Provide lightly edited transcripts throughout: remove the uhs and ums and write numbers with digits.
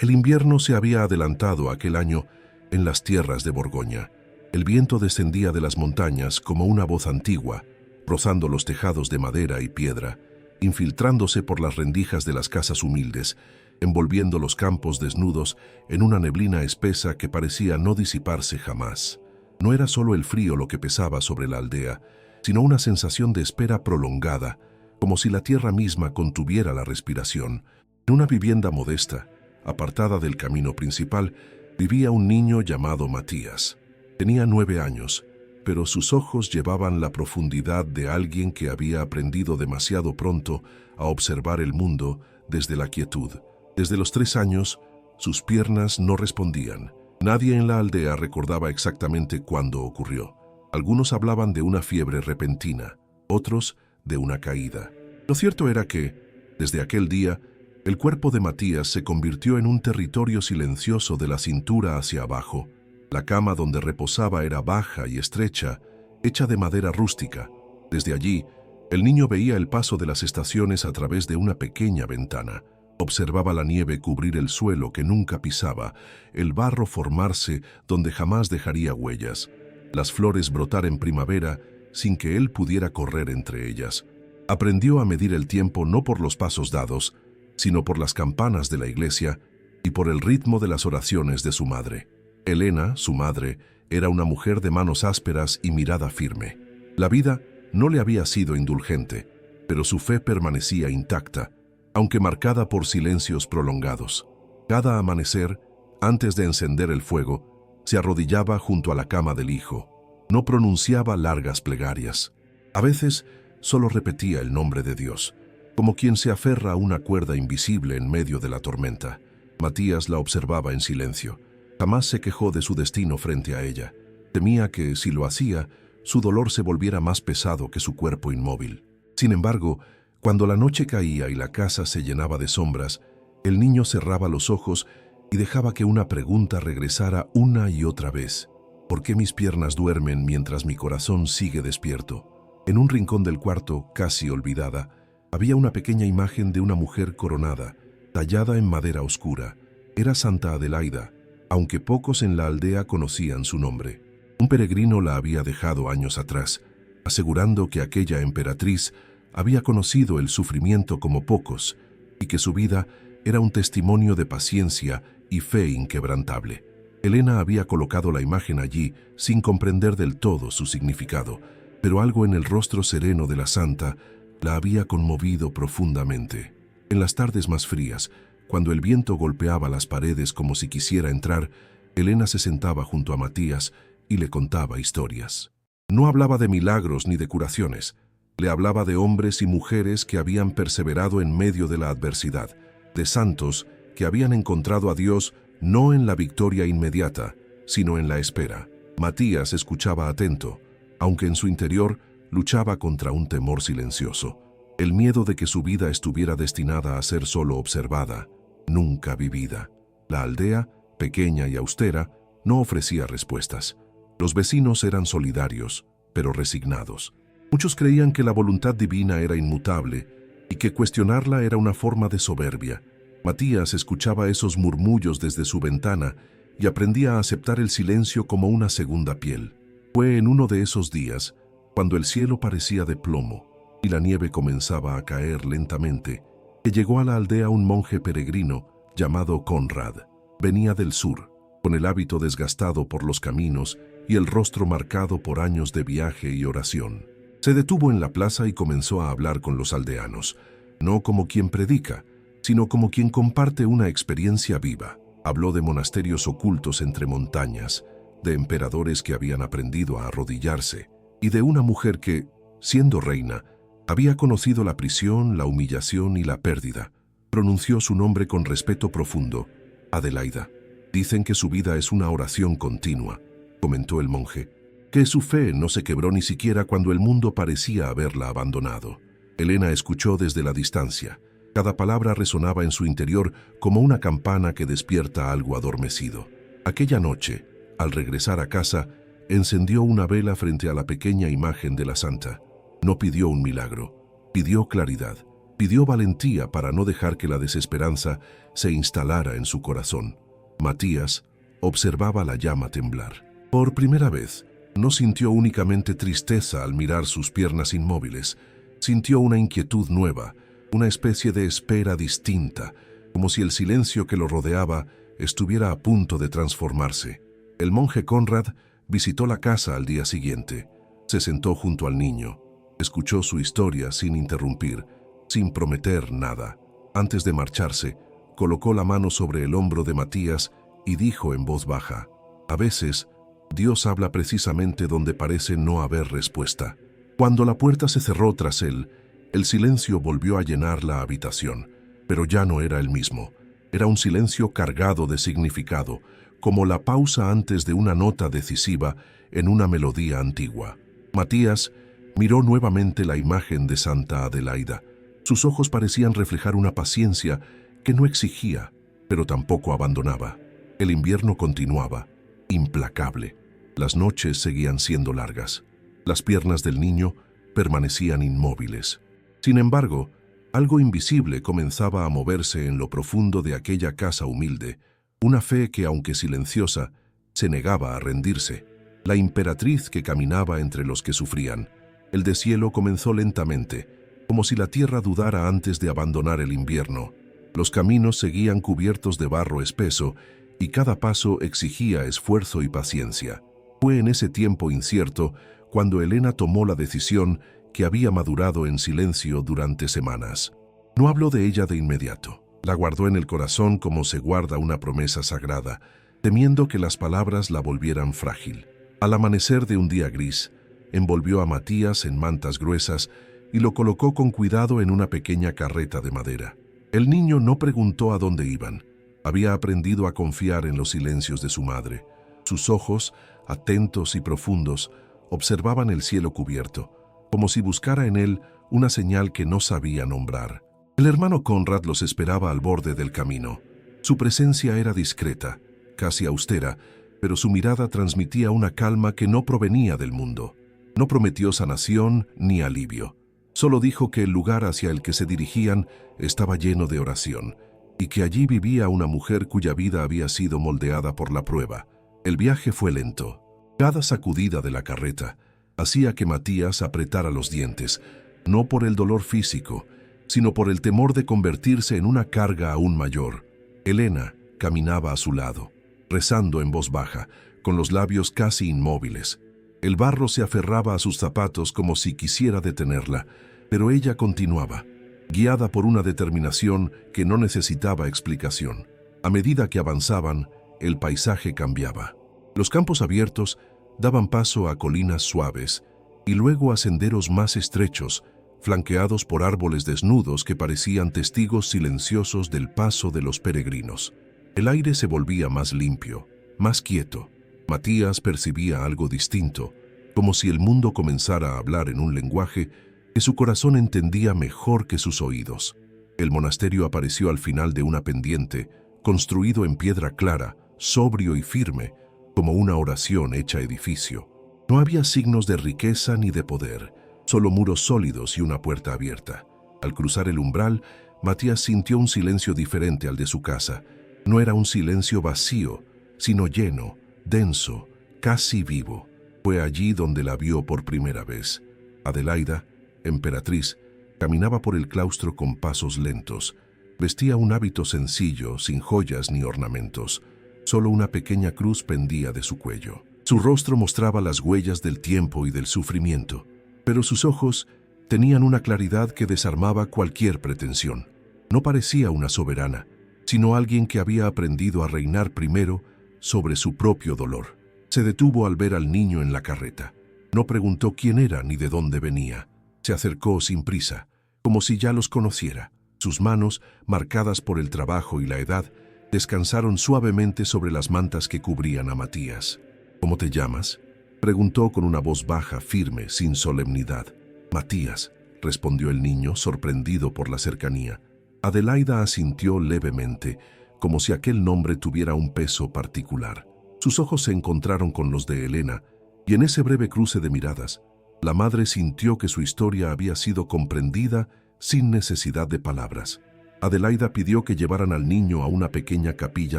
El invierno se había adelantado aquel año en las tierras de Borgoña. El viento descendía de las montañas como una voz antigua, rozando los tejados de madera y piedra, infiltrándose por las rendijas de las casas humildes, envolviendo los campos desnudos en una neblina espesa que parecía no disiparse jamás. No era solo el frío lo que pesaba sobre la aldea, sino una sensación de espera prolongada, como si la tierra misma contuviera la respiración. En una vivienda modesta, apartada del camino principal, vivía un niño llamado Matías. Tenía 9 años, pero sus ojos llevaban la profundidad de alguien que había aprendido demasiado pronto a observar el mundo desde la quietud. Desde los 3 años, sus piernas no respondían. Nadie en la aldea recordaba exactamente cuándo ocurrió. Algunos hablaban de una fiebre repentina, otros de una caída. Lo cierto era que, desde aquel día, el cuerpo de Matías se convirtió en un territorio silencioso de la cintura hacia abajo. La cama donde reposaba era baja y estrecha, hecha de madera rústica. Desde allí, el niño veía el paso de las estaciones a través de una pequeña ventana. Observaba la nieve cubrir el suelo que nunca pisaba, el barro formarse donde jamás dejaría huellas, las flores brotar en primavera sin que él pudiera correr entre ellas. Aprendió a medir el tiempo no por los pasos dados, sino por las campanas de la iglesia y por el ritmo de las oraciones de su madre. Elena, su madre, era una mujer de manos ásperas y mirada firme. La vida no le había sido indulgente, pero su fe permanecía intacta, aunque marcada por silencios prolongados. Cada amanecer, antes de encender el fuego, se arrodillaba junto a la cama del hijo. No pronunciaba largas plegarias. A veces solo repetía el nombre de Dios, como quien se aferra a una cuerda invisible en medio de la tormenta. Matías la observaba en silencio. Jamás se quejó de su destino frente a ella. Temía que, si lo hacía, su dolor se volviera más pesado que su cuerpo inmóvil. Sin embargo, cuando la noche caía y la casa se llenaba de sombras, el niño cerraba los ojos y dejaba que una pregunta regresara una y otra vez. ¿Por qué mis piernas duermen mientras mi corazón sigue despierto? En un rincón del cuarto, casi olvidada, había una pequeña imagen de una mujer coronada, tallada en madera oscura. Era Santa Adelaida, aunque pocos en la aldea conocían su nombre. Un peregrino la había dejado años atrás, asegurando que aquella emperatriz había conocido el sufrimiento como pocos y que su vida era un testimonio de paciencia y fe inquebrantable. Elena había colocado la imagen allí sin comprender del todo su significado, pero algo en el rostro sereno de la santa la había conmovido profundamente. En las tardes más frías, cuando el viento golpeaba las paredes como si quisiera entrar, Elena se sentaba junto a Matías y le contaba historias. No hablaba de milagros ni de curaciones. Le hablaba de hombres y mujeres que habían perseverado en medio de la adversidad, de santos que habían encontrado a Dios no en la victoria inmediata, sino en la espera. Matías escuchaba atento, aunque en su interior luchaba contra un temor silencioso, el miedo de que su vida estuviera destinada a ser solo observada, nunca vivida. La aldea, pequeña y austera, no ofrecía respuestas. Los vecinos eran solidarios, pero resignados. Muchos creían que la voluntad divina era inmutable y que cuestionarla era una forma de soberbia. Matías escuchaba esos murmullos desde su ventana y aprendía a aceptar el silencio como una segunda piel. Fue en uno de esos días, cuando el cielo parecía de plomo y la nieve comenzaba a caer lentamente, que llegó a la aldea un monje peregrino llamado Conrad. Venía del sur, con el hábito desgastado por los caminos y el rostro marcado por años de viaje y oración. Se detuvo en la plaza y comenzó a hablar con los aldeanos, no como quien predica, sino como quien comparte una experiencia viva. Habló de monasterios ocultos entre montañas, de emperadores que habían aprendido a arrodillarse, y de una mujer que, siendo reina, había conocido la prisión, la humillación y la pérdida. Pronunció su nombre con respeto profundo: Adelaida. Dicen que su vida es una oración continua, comentó el monje, que su fe no se quebró ni siquiera cuando el mundo parecía haberla abandonado. Elena escuchó desde la distancia. Cada palabra resonaba en su interior como una campana que despierta algo adormecido. Aquella noche, al regresar a casa, encendió una vela frente a la pequeña imagen de la santa. No pidió un milagro, pidió claridad. Pidió valentía para no dejar que la desesperanza se instalara en su corazón. Matías observaba la llama temblar. Por primera vez, no sintió únicamente tristeza al mirar sus piernas inmóviles, sintió una inquietud nueva, una especie de espera distinta, como si el silencio que lo rodeaba estuviera a punto de transformarse. El monje Conrad visitó la casa al día siguiente. Se sentó junto al niño, escuchó su historia sin interrumpir, sin prometer nada. Antes de marcharse, colocó la mano sobre el hombro de Matías y dijo en voz baja: «A veces, Dios habla precisamente donde parece no haber respuesta». Cuando la puerta se cerró tras él, el silencio volvió a llenar la habitación, pero ya no era el mismo. Era un silencio cargado de significado, como la pausa antes de una nota decisiva en una melodía antigua. Matías miró nuevamente la imagen de Santa Adelaida. Sus ojos parecían reflejar una paciencia que no exigía, pero tampoco abandonaba. El invierno continuaba, implacable. Las noches seguían siendo largas. Las piernas del niño permanecían inmóviles. Sin embargo, algo invisible comenzaba a moverse en lo profundo de aquella casa humilde, una fe que, aunque silenciosa, se negaba a rendirse. La emperatriz que caminaba entre los que sufrían. El deshielo comenzó lentamente, como si la tierra dudara antes de abandonar el invierno. Los caminos seguían cubiertos de barro espeso y cada paso exigía esfuerzo y paciencia. Fue en ese tiempo incierto cuando Elena tomó la decisión que había madurado en silencio durante semanas. No habló de ella de inmediato. La guardó en el corazón como se guarda una promesa sagrada, temiendo que las palabras la volvieran frágil. Al amanecer de un día gris, envolvió a Matías en mantas gruesas y lo colocó con cuidado en una pequeña carreta de madera. El niño no preguntó a dónde iban. Había aprendido a confiar en los silencios de su madre. Sus ojos, atentos y profundos, observaban el cielo cubierto, como si buscara en él una señal que no sabía nombrar. El hermano Conrad los esperaba al borde del camino. Su presencia era discreta, casi austera, pero su mirada transmitía una calma que no provenía del mundo. No prometió sanación ni alivio. Solo dijo que el lugar hacia el que se dirigían estaba lleno de oración, y que allí vivía una mujer cuya vida había sido moldeada por la prueba. El viaje fue lento. Cada sacudida de la carreta hacía que Matías apretara los dientes, no por el dolor físico, sino por el temor de convertirse en una carga aún mayor. Elena caminaba a su lado, rezando en voz baja, con los labios casi inmóviles. El barro se aferraba a sus zapatos como si quisiera detenerla, pero ella continuaba, guiada por una determinación que no necesitaba explicación. A medida que avanzaban, el paisaje cambiaba. Los campos abiertos daban paso a colinas suaves y luego a senderos más estrechos, flanqueados por árboles desnudos que parecían testigos silenciosos del paso de los peregrinos. El aire se volvía más limpio, más quieto. Matías percibía algo distinto, como si el mundo comenzara a hablar en un lenguaje que su corazón entendía mejor que sus oídos. El monasterio apareció al final de una pendiente, construido en piedra clara, sobrio y firme, como una oración hecha edificio. No había signos de riqueza ni de poder, solo muros sólidos y una puerta abierta. Al cruzar el umbral, Matías sintió un silencio diferente al de su casa. No era un silencio vacío, sino lleno, denso, casi vivo. Fue allí donde la vio por primera vez. Adelaida, emperatriz, caminaba por el claustro con pasos lentos. Vestía un hábito sencillo, sin joyas ni ornamentos. Solo una pequeña cruz pendía de su cuello. Su rostro mostraba las huellas del tiempo y del sufrimiento, pero sus ojos tenían una claridad que desarmaba cualquier pretensión. No parecía una soberana, sino alguien que había aprendido a reinar primero sobre su propio dolor. Se detuvo al ver al niño en la carreta. No preguntó quién era ni de dónde venía. Se acercó sin prisa, como si ya los conociera. Sus manos, marcadas por el trabajo y la edad, descansaron suavemente sobre las mantas que cubrían a Matías. «¿Cómo te llamas?», preguntó con una voz baja, firme, sin solemnidad. «Matías», respondió el niño, sorprendido por la cercanía. Adelaida asintió levemente, como si aquel nombre tuviera un peso particular. Sus ojos se encontraron con los de Elena, y en ese breve cruce de miradas, la madre sintió que su historia había sido comprendida sin necesidad de palabras. Adelaida pidió que llevaran al niño a una pequeña capilla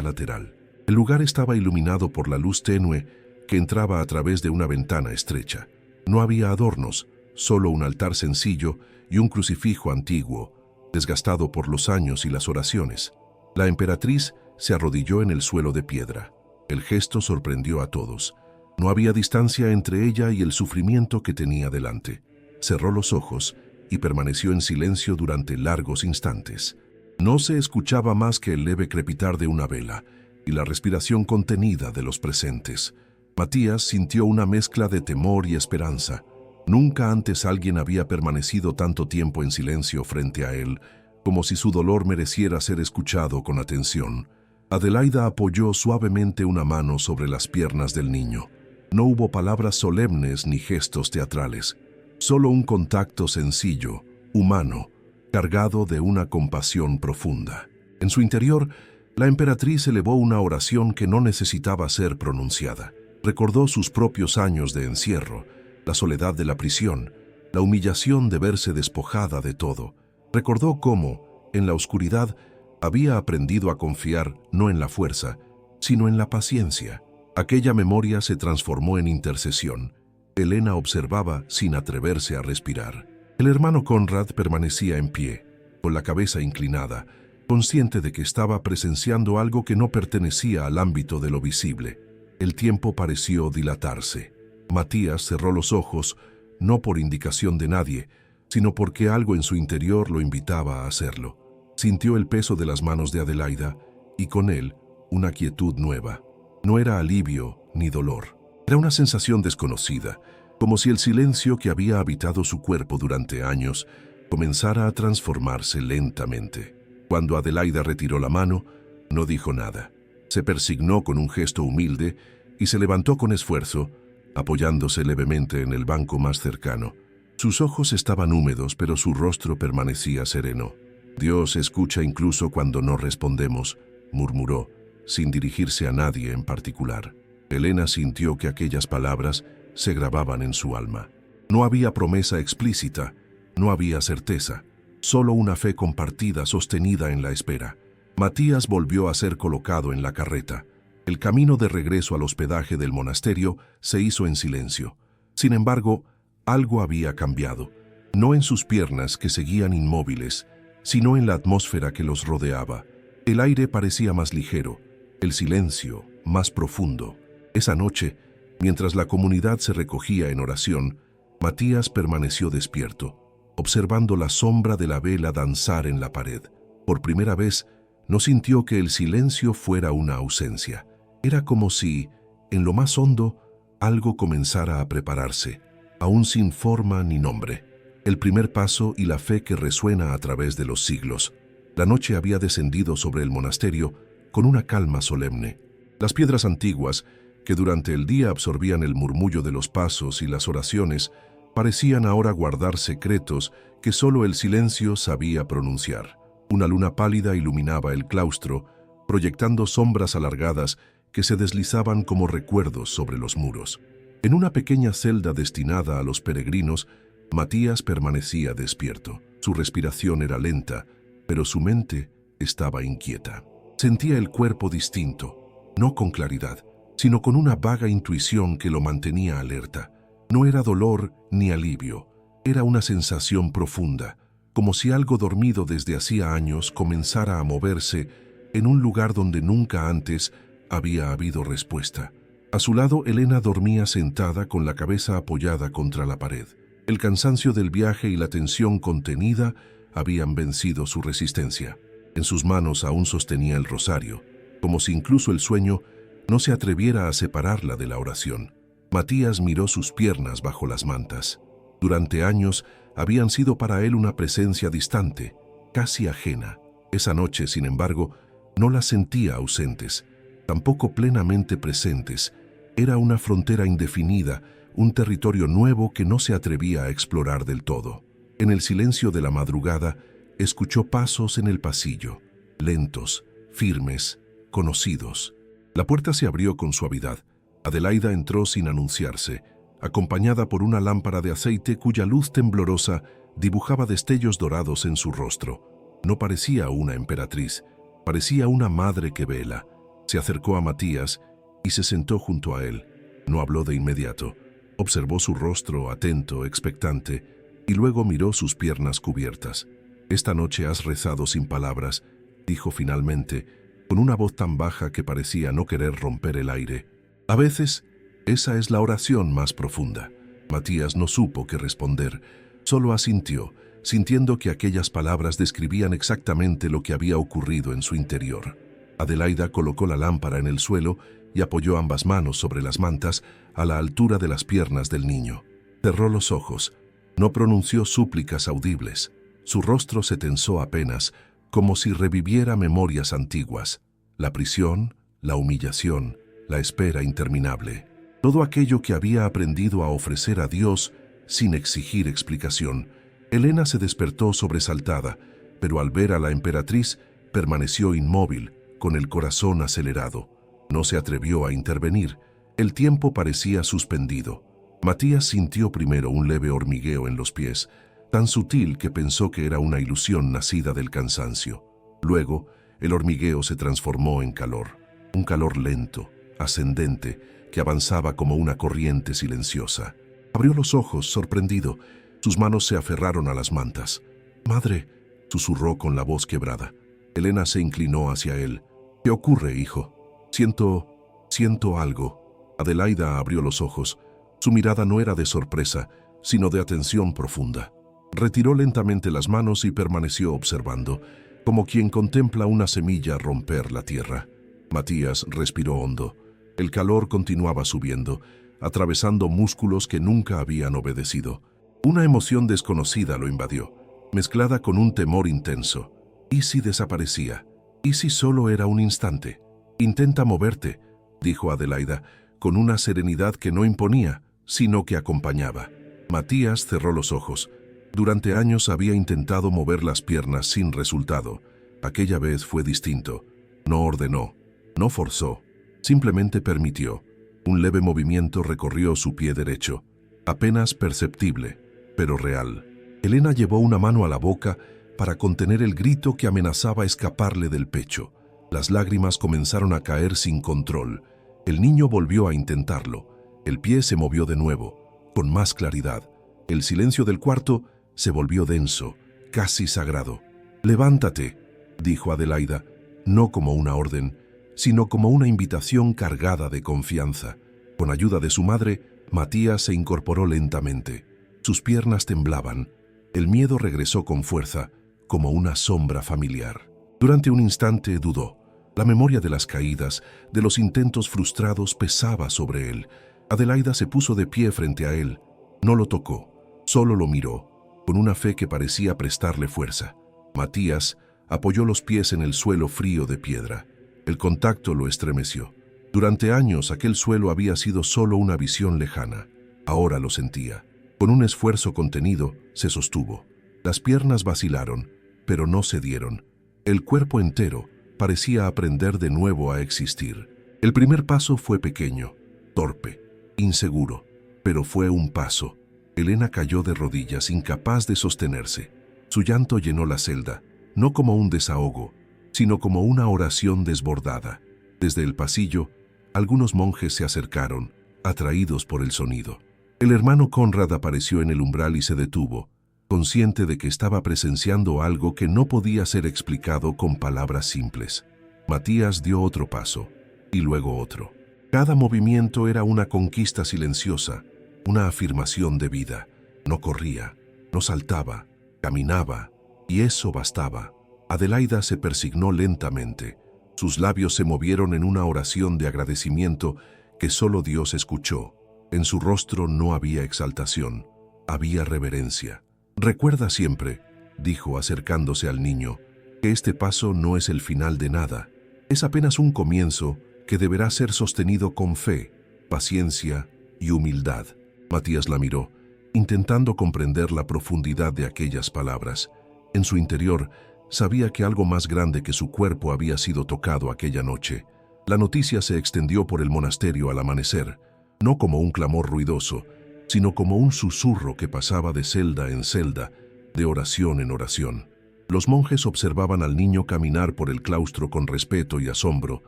lateral. El lugar estaba iluminado por la luz tenue que entraba a través de una ventana estrecha. No había adornos, solo un altar sencillo y un crucifijo antiguo, desgastado por los años y las oraciones. La emperatriz se arrodilló en el suelo de piedra. El gesto sorprendió a todos. No había distancia entre ella y el sufrimiento que tenía delante. Cerró los ojos y permaneció en silencio durante largos instantes. No se escuchaba más que el leve crepitar de una vela y la respiración contenida de los presentes. Matías sintió una mezcla de temor y esperanza. Nunca antes alguien había permanecido tanto tiempo en silencio frente a él, como si su dolor mereciera ser escuchado con atención. Adelaida apoyó suavemente una mano sobre las piernas del niño. No hubo palabras solemnes ni gestos teatrales, solo un contacto sencillo, humano, cargado de una compasión profunda. En su interior, la emperatriz elevó una oración que no necesitaba ser pronunciada. Recordó sus propios años de encierro, la soledad de la prisión, la humillación de verse despojada de todo. Recordó cómo, en la oscuridad, había aprendido a confiar no en la fuerza, sino en la paciencia. Aquella memoria se transformó en intercesión. Elena observaba sin atreverse a respirar. El hermano Conrad permanecía en pie, con la cabeza inclinada, consciente de que estaba presenciando algo que no pertenecía al ámbito de lo visible. El tiempo pareció dilatarse. Matías cerró los ojos, no por indicación de nadie, sino porque algo en su interior lo invitaba a hacerlo. Sintió el peso de las manos de Adelaida y con él una quietud nueva. No era alivio ni dolor. Era una sensación desconocida, como si el silencio que había habitado su cuerpo durante años comenzara a transformarse lentamente. Cuando Adelaida retiró la mano, no dijo nada. Se persignó con un gesto humilde y se levantó con esfuerzo, apoyándose levemente en el banco más cercano. Sus ojos estaban húmedos, pero su rostro permanecía sereno. «Dios escucha incluso cuando no respondemos», murmuró, sin dirigirse a nadie en particular. Elena sintió que aquellas palabras se grababan en su alma. No había promesa explícita, no había certeza, solo una fe compartida sostenida en la espera. Matías volvió a ser colocado en la carreta. El camino de regreso al hospedaje del monasterio se hizo en silencio. Sin embargo, algo había cambiado, no en sus piernas que seguían inmóviles, sino en la atmósfera que los rodeaba. El aire parecía más ligero, el silencio más profundo. Esa noche, mientras la comunidad se recogía en oración, Matías permaneció despierto, observando la sombra de la vela danzar en la pared. Por primera vez, no sintió que el silencio fuera una ausencia. Era como si, en lo más hondo, algo comenzara a prepararse, aún sin forma ni nombre. El primer paso y la fe que resuena a través de los siglos. La noche había descendido sobre el monasterio con una calma solemne. Las piedras antiguas, que durante el día absorbían el murmullo de los pasos y las oraciones, parecían ahora guardar secretos que solo el silencio sabía pronunciar. Una luna pálida iluminaba el claustro, proyectando sombras alargadas que se deslizaban como recuerdos sobre los muros. En una pequeña celda destinada a los peregrinos, Matías permanecía despierto. Su respiración era lenta, pero su mente estaba inquieta. Sentía el cuerpo distinto, no con claridad, sino con una vaga intuición que lo mantenía alerta. No era dolor ni alivio, era una sensación profunda, como si algo dormido desde hacía años comenzara a moverse en un lugar donde nunca antes había habido respuesta. A su lado, Elena dormía sentada con la cabeza apoyada contra la pared. El cansancio del viaje y la tensión contenida habían vencido su resistencia. En sus manos aún sostenía el rosario, como si incluso el sueño no se atreviera a separarla de la oración. Matías miró sus piernas bajo las mantas. Durante años habían sido para él una presencia distante, casi ajena. Esa noche, sin embargo, no las sentía ausentes, tampoco plenamente presentes. Era una frontera indefinida, un territorio nuevo que no se atrevía a explorar del todo. En el silencio de la madrugada, escuchó pasos en el pasillo, lentos, firmes, conocidos. La puerta se abrió con suavidad. Adelaida entró sin anunciarse, acompañada por una lámpara de aceite cuya luz temblorosa dibujaba destellos dorados en su rostro. No parecía una emperatriz, parecía una madre que vela. Se acercó a Matías y se sentó junto a él. No habló de inmediato. Observó su rostro atento, expectante, y luego miró sus piernas cubiertas. «Esta noche has rezado sin palabras», dijo finalmente, con una voz tan baja que parecía no querer romper el aire. «A veces, esa es la oración más profunda». Matías no supo qué responder, solo asintió, sintiendo que aquellas palabras describían exactamente lo que había ocurrido en su interior. Adelaida colocó la lámpara en el suelo y apoyó ambas manos sobre las mantas a la altura de las piernas del niño. Cerró los ojos. No pronunció súplicas audibles. Su rostro se tensó apenas, como si reviviera memorias antiguas. La prisión, la humillación, la espera interminable. Todo aquello que había aprendido a ofrecer a Dios sin exigir explicación. Elena se despertó sobresaltada, pero al ver a la emperatriz permaneció inmóvil, con el corazón acelerado. No se atrevió a intervenir. El tiempo parecía suspendido. Matías sintió primero un leve hormigueo en los pies, tan sutil que pensó que era una ilusión nacida del cansancio. Luego, el hormigueo se transformó en calor, un calor lento, ascendente, que avanzaba como una corriente silenciosa. Abrió los ojos, sorprendido. Sus manos se aferraron a las mantas. «Madre», susurró con la voz quebrada. Elena se inclinó hacia él. «¿Qué ocurre, hijo?» Siento algo». Adelaida abrió los ojos. Su mirada no era de sorpresa, sino de atención profunda. Retiró lentamente las manos y permaneció observando, como quien contempla una semilla romper la tierra. Matías respiró hondo. El calor continuaba subiendo, atravesando músculos que nunca habían obedecido. Una emoción desconocida lo invadió, mezclada con un temor intenso. ¿Y si desaparecía? ¿Y si solo era un instante? «Intenta moverte», dijo Adelaida, con una serenidad que no imponía, sino que acompañaba. Matías cerró los ojos. Durante años había intentado mover las piernas sin resultado. Aquella vez fue distinto. No ordenó, no forzó, simplemente permitió. Un leve movimiento recorrió su pie derecho, apenas perceptible, pero real. Elena llevó una mano a la boca para contener el grito que amenazaba escaparle del pecho. Las lágrimas comenzaron a caer sin control. El niño volvió a intentarlo. El pie se movió de nuevo, con más claridad. El silencio del cuarto se volvió denso, casi sagrado. «Levántate», dijo Adelaida, no como una orden, sino como una invitación cargada de confianza. Con ayuda de su madre, Matías se incorporó lentamente. Sus piernas temblaban. El miedo regresó con fuerza, como una sombra familiar. Durante un instante dudó. La memoria de las caídas, de los intentos frustrados pesaba sobre él. Adelaida se puso de pie frente a él. No lo tocó, solo lo miró, con una fe que parecía prestarle fuerza. Matías apoyó los pies en el suelo frío de piedra. El contacto lo estremeció. Durante años aquel suelo había sido solo una visión lejana. Ahora lo sentía. Con un esfuerzo contenido, se sostuvo. Las piernas vacilaron, pero no cedieron. El cuerpo entero parecía aprender de nuevo a existir. El primer paso fue pequeño, torpe, inseguro, pero fue un paso. Elena cayó de rodillas, incapaz de sostenerse. Su llanto llenó la celda, no como un desahogo, sino como una oración desbordada. Desde el pasillo, algunos monjes se acercaron, atraídos por el sonido. El hermano Conrad apareció en el umbral y se detuvo, consciente de que estaba presenciando algo que no podía ser explicado con palabras simples. Matías dio otro paso, y luego otro. Cada movimiento era una conquista silenciosa, una afirmación de vida. No corría, no saltaba, caminaba, y eso bastaba. Adelaida se persignó lentamente. Sus labios se movieron en una oración de agradecimiento que solo Dios escuchó. En su rostro no había exaltación, había reverencia. «Recuerda siempre», dijo acercándose al niño, «que este paso no es el final de nada. Es apenas un comienzo que deberá ser sostenido con fe, paciencia y humildad». Matías la miró, intentando comprender la profundidad de aquellas palabras. En su interior, sabía que algo más grande que su cuerpo había sido tocado aquella noche. La noticia se extendió por el monasterio al amanecer, no como un clamor ruidoso, sino como un susurro que pasaba de celda en celda, de oración en oración. Los monjes observaban al niño caminar por el claustro con respeto y asombro,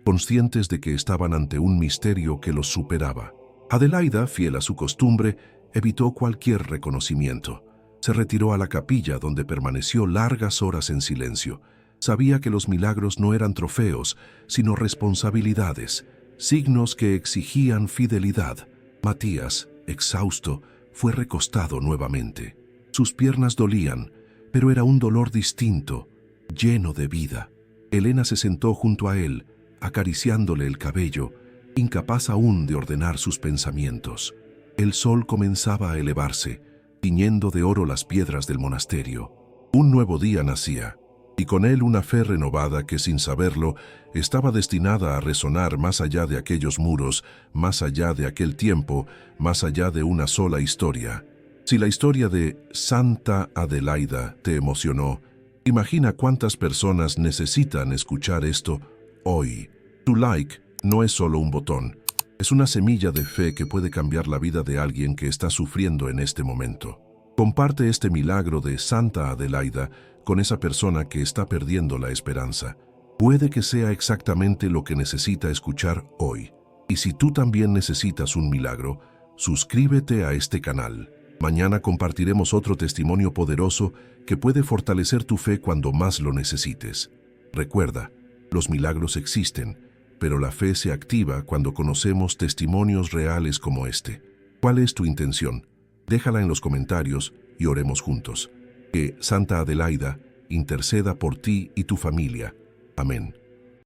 conscientes de que estaban ante un misterio que los superaba. Adelaida, fiel a su costumbre, evitó cualquier reconocimiento. Se retiró a la capilla, donde permaneció largas horas en silencio. Sabía que los milagros no eran trofeos, sino responsabilidades, signos que exigían fidelidad. Matías, exhausto, fue recostado nuevamente. Sus piernas dolían, pero era un dolor distinto, lleno de vida. Elena se sentó junto a él, acariciándole el cabello, incapaz aún de ordenar sus pensamientos. El sol comenzaba a elevarse, tiñendo de oro las piedras del monasterio. Un nuevo día nacía, y con él una fe renovada que, sin saberlo, estaba destinada a resonar más allá de aquellos muros, más allá de aquel tiempo, más allá de una sola historia. Si la historia de Santa Adelaida te emocionó, imagina cuántas personas necesitan escuchar esto hoy. Tu like no es solo un botón, es una semilla de fe que puede cambiar la vida de alguien que está sufriendo en este momento. Comparte este milagro de Santa Adelaida con esa persona que está perdiendo la esperanza. Puede que sea exactamente lo que necesita escuchar hoy. Y si tú también necesitas un milagro, suscríbete a este canal. Mañana compartiremos otro testimonio poderoso que puede fortalecer tu fe cuando más lo necesites. Recuerda, los milagros existen, pero la fe se activa cuando conocemos testimonios reales como este. ¿Cuál es tu intención? Déjala en los comentarios y oremos juntos. Que Santa Adelaida interceda por ti y tu familia. Amén.